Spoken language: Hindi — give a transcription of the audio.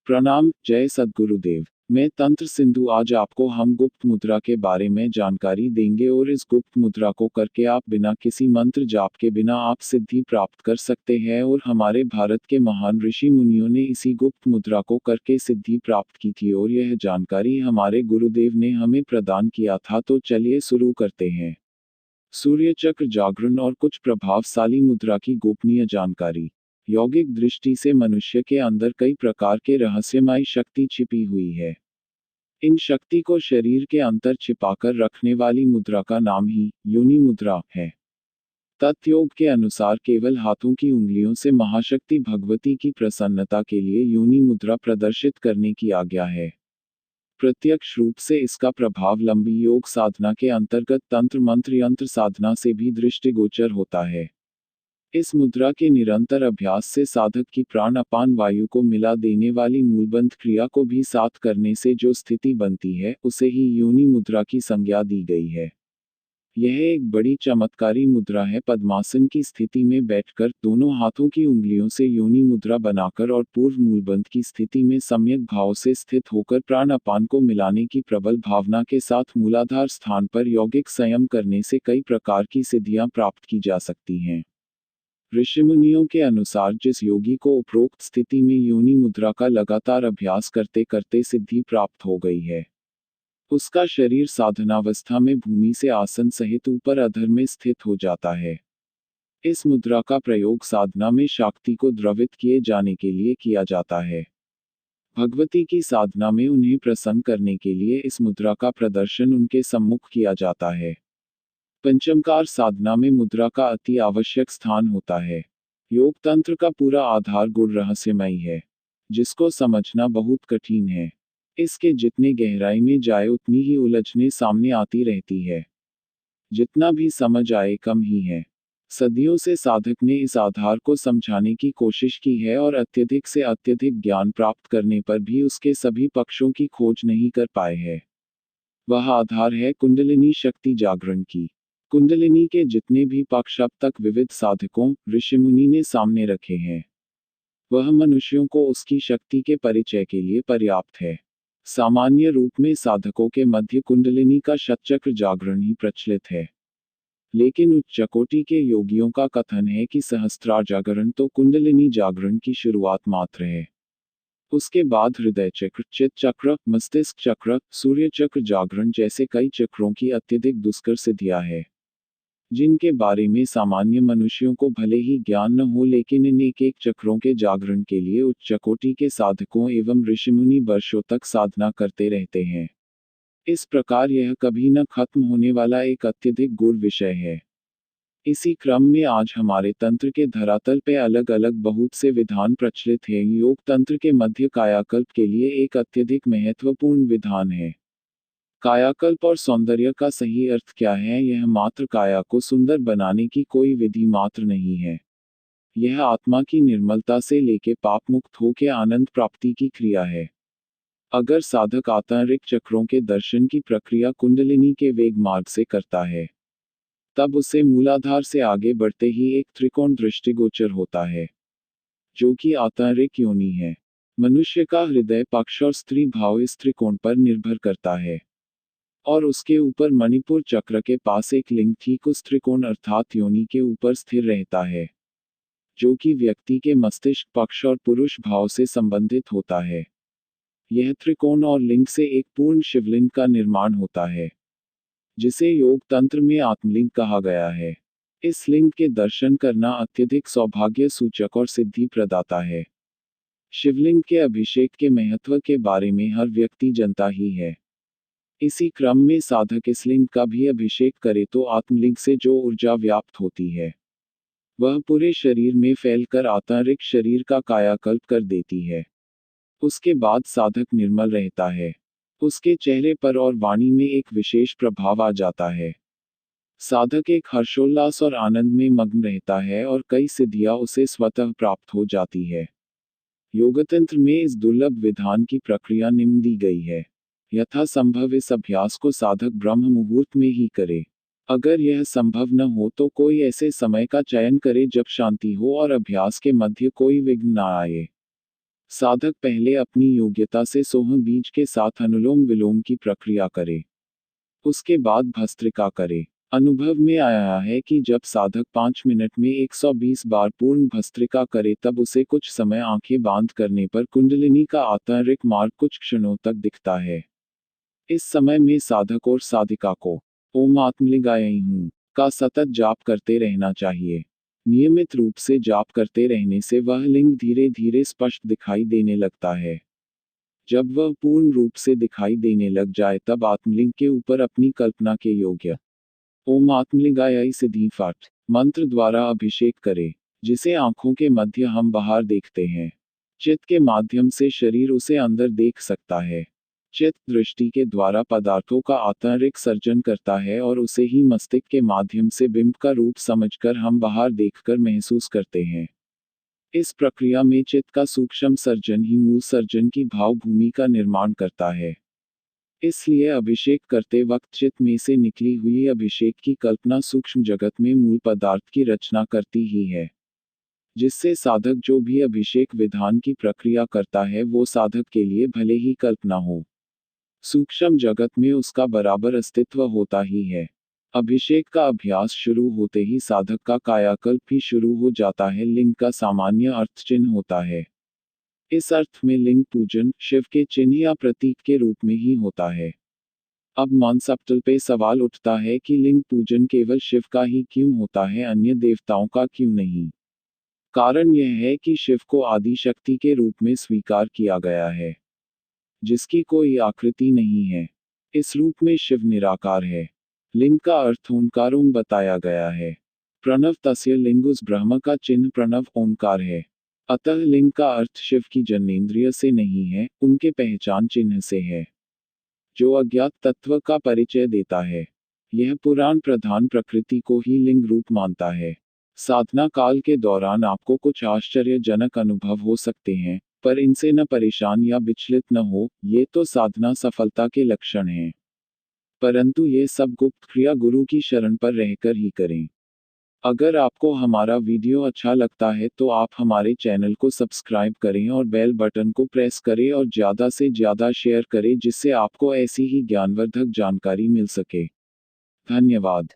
प्रणाम, जय सद्गुरुदेव। मैं तंत्र सिंधु आज आपको हम गुप्त मुद्रा के बारे में जानकारी देंगे और इस गुप्त मुद्रा को करके आप बिना किसी मंत्र जाप के बिना आप सिद्धि प्राप्त कर सकते हैं और हमारे भारत के महान ऋषि मुनियों ने इसी गुप्त मुद्रा को करके सिद्धि प्राप्त की थी और यह जानकारी हमारे गुरुदेव ने हमें प्रदान किया था। तो चलिए शुरू करते हैं। सूर्य चक्र जागरण और कुछ प्रभावशाली मुद्रा की गोपनीय जानकारी। यौगिक दृष्टि से मनुष्य के अंदर कई प्रकार के रहस्यमय शक्ति छिपी हुई है। इन शक्ति को शरीर के अंदर छिपाकर रखने वाली मुद्रा का नाम ही योनि मुद्रा है। तत्योग के अनुसार केवल हाथों की उंगलियों से महाशक्ति भगवती की प्रसन्नता के लिए योनि मुद्रा प्रदर्शित करने की आज्ञा है। प्रत्यक्ष रूप से इसका प्रभाव लंबी योग साधना के अंतर्गत तंत्र मंत्र यंत्र साधना से भी दृष्टिगोचर होता है। इस मुद्रा के निरंतर अभ्यास से साधक की प्राण अपान वायु को मिला देने वाली मूलबंध क्रिया को भी साथ करने से जो स्थिति बनती है उसे ही योनि मुद्रा की संज्ञा दी गई है। यह एक बड़ी चमत्कारी मुद्रा है। पद्मासन की स्थिति में बैठकर दोनों हाथों की उंगलियों से योनि मुद्रा बनाकर और पूर्व मूलबंध की स्थिति में सम्यक भाव से स्थित होकर प्राण अपान को मिलाने की प्रबल भावना के साथ मूलाधार स्थान पर यौगिक संयम करने से कई प्रकार की सिद्धियां प्राप्त की जा सकती हैं। ऋषिमुनियों के अनुसार जिस योगी को उपरोक्त स्थिति में योनि मुद्रा का लगातार अभ्यास करते करते सिद्धि प्राप्त हो गई है, उसका शरीर साधनावस्था में भूमि से आसन सहित ऊपर अधर में स्थित हो जाता है। इस मुद्रा का प्रयोग साधना में शक्ति को द्रवित किए जाने के लिए किया जाता है। भगवती की साधना में उन्हें प्रसन्न करने के लिए इस मुद्रा का प्रदर्शन उनके सम्मुख किया जाता है। पंचमकार साधना में मुद्रा का अति आवश्यक स्थान होता है। योग तंत्र का पूरा आधार गुण रहस्यमय है, जिसको समझना बहुत कठिन है। इसके जितने गहराई में जाए उतनी ही उलझने सामने आती रहती है। जितना भी समझ आए कम ही है। सदियों से साधक ने इस आधार को समझाने की कोशिश की है और अत्यधिक से अत्यधिक ज्ञान प्राप्त करने पर भी उसके सभी पक्षों की खोज नहीं कर पाए हैं। वह आधार है कुंडलिनी शक्ति जागरण की। कुंडलिनी के जितने भी पक्ष अब तक विविध साधकों ऋषिमुनि ने सामने रखे हैं, वह मनुष्यों को उसकी शक्ति के परिचय के लिए पर्याप्त है। सामान्य रूप में साधकों के मध्य कुंडलिनी का शतचक्र जागरण ही प्रचलित है, लेकिन उच्च कोटि के योगियों का कथन है कि सहस्त्रार जागरण तो कुंडलिनी जागरण की शुरुआत मात्र है। उसके बाद हृदय चक्र, चित्त चक्र, मस्तिष्क चक्र, सूर्य चक्र जागरण जैसे कई चक्रों की अत्यधिक दुष्कर सिद्धियां है, जिनके बारे में सामान्य मनुष्यों को भले ही ज्ञान न हो, लेकिन इन एक एक चक्रों के जागरण के लिए उच्च कोटि के साधकों एवं ऋषिमुनि वर्षों तक साधना करते रहते हैं। इस प्रकार यह कभी न खत्म होने वाला एक अत्यधिक गूढ़ विषय है। इसी क्रम में आज हमारे तंत्र के धरातल पे अलग अलग बहुत से विधान प्रचलित हैं। योग तंत्र के मध्य कायाकल्प के लिए एक अत्यधिक महत्वपूर्ण विधान है। कायाकल्प और सौंदर्य का सही अर्थ क्या है? यह मात्र काया को सुंदर बनाने की कोई विधि मात्र नहीं है। यह आत्मा की निर्मलता से लेके पाप मुक्त होके आनंद प्राप्ति की क्रिया है। अगर साधक आंतरिक चक्रों के दर्शन की प्रक्रिया कुंडलिनी के वेग मार्ग से करता है, तब उसे मूलाधार से आगे बढ़ते ही एक त्रिकोण दृष्टिगोचर होता है, जो कि आंतरिक योनि है। मनुष्य का हृदय पक्ष और स्त्री भाव इस त्रिकोण पर निर्भर करता है, और उसके ऊपर मणिपुर चक्र के पास एक लिंग ठीक उस त्रिकोण अर्थात योनि के ऊपर स्थिर रहता है, जो कि व्यक्ति के मस्तिष्क पक्ष और पुरुष भाव से संबंधित होता है। यह त्रिकोण और लिंग से एक पूर्ण शिवलिंग का निर्माण होता है, जिसे योग तंत्र में आत्मलिंग कहा गया है। इस लिंग के दर्शन करना अत्यधिक सौभाग्य सूचक और सिद्धि प्रदाता है। शिवलिंग के अभिषेक के महत्व के बारे में हर व्यक्ति जानता ही है। इसी क्रम में साधक इस लिंग का भी अभिषेक करे तो आत्मलिंग से जो ऊर्जा व्याप्त होती है, वह पूरे शरीर में फैलकर आंतरिक शरीर का कायाकल्प कर देती है। उसके बाद साधक निर्मल रहता है। उसके चेहरे पर और वाणी में एक विशेष प्रभाव आ जाता है। साधक एक हर्षोल्लास और आनंद में मग्न रहता है और कई सिद्धियां उसे स्वतः प्राप्त हो जाती है। योगतंत्र में इस दुर्लभ विधान की प्रक्रिया निम्न दी गई है। यथासंभव इस अभ्यास को साधक ब्रह्म मुहूर्त में ही करे। अगर यह संभव न हो तो कोई ऐसे समय का चयन करे जब शांति हो और अभ्यास के मध्य कोई विघ्न न आए। साधक पहले अपनी योग्यता से सोहम बीज के साथ अनुलोम विलोम की प्रक्रिया करे। उसके बाद भस्त्रिका करे। अनुभव में आया है कि जब साधक 5 मिनट में 120 बार पूर्ण भस्त्रिका करे तब उसे कुछ समय आंखें बांध करने पर कुंडलिनी का आंतरिक मार्ग कुछ क्षणों तक दिखता है। इस समय में साधक और साधिका को ओम आत्मलिंगाय हूँ का सतत जाप करते रहना चाहिए। नियमित रूप से जाप करते रहने से वह लिंग धीरे धीरे स्पष्ट दिखाई देने लगता है। जब वह पूर्ण रूप से दिखाई देने लग जाए तब आत्मलिंग के ऊपर अपनी कल्पना के योग्य ओम आत्मलिंगाय सिद्धि पाठ मंत्र द्वारा अभिषेक करे, जिसे आंखों के मध्य हम बाहर देखते हैं। चित्त के माध्यम से शरीर उसे अंदर देख सकता है। चित्त दृष्टि के द्वारा पदार्थों का आंतरिक सर्जन करता है और उसे ही मस्तिष्क के माध्यम से बिंब का रूप समझकर हम बाहर देखकर महसूस करते हैं। इस प्रक्रिया में चित्त का सूक्ष्म सर्जन ही मूल सर्जन की भाव भूमि का निर्माण करता है। इसलिए अभिषेक करते वक्त चित्त में से निकली हुई अभिषेक की कल्पना सूक्ष्म जगत में मूल पदार्थ की रचना करती ही है, जिससे साधक जो भी अभिषेक विधान की प्रक्रिया करता है वो साधक के लिए भले ही कल्पना हो, सूक्ष्म जगत में उसका बराबर अस्तित्व होता ही है। अभिषेक का अभ्यास शुरू होते ही साधक का कायाकल्प भी शुरू हो जाता है। लिंग का सामान्य अर्थ चिन्ह होता है। इस अर्थ में लिंग पूजन शिव के चिन्ह या प्रतीक के रूप में ही होता है। अब कॉन्सेप्टल पे सवाल उठता है कि लिंग पूजन केवल शिव का ही क्यों होता है, अन्य देवताओं का क्यों नहीं? कारण यह है कि शिव को आदि शक्ति के रूप में स्वीकार किया गया है, जिसकी कोई आकृति नहीं है। इस रूप में शिव निराकार है। लिंग का अर्थ ओंकार ओम बताया गया है। प्रणव तस्य लिंग, उस ब्रह्म का चिन्ह प्रणव ओंकार है। अतः लिंग का अर्थ शिव की जन्नेंद्रिय से नहीं है, उनके पहचान चिन्ह से है, जो अज्ञात तत्व का परिचय देता है। यह पुराण प्रधान प्रकृति को ही लिंग रूप मानता है। साधना काल के दौरान आपको कुछ आश्चर्यजनक अनुभव हो सकते हैं, पर इनसे न परेशान या विचलित न हो, ये तो साधना सफलता के लक्षण हैं। परंतु ये सब गुप्त क्रिया गुरु की शरण पर रहकर ही करें। अगर आपको हमारा वीडियो अच्छा लगता है तो आप हमारे चैनल को सब्सक्राइब करें और बेल बटन को प्रेस करें और ज़्यादा से ज़्यादा शेयर करें, जिससे आपको ऐसी ही ज्ञानवर्धक जानकारी मिल सके। धन्यवाद।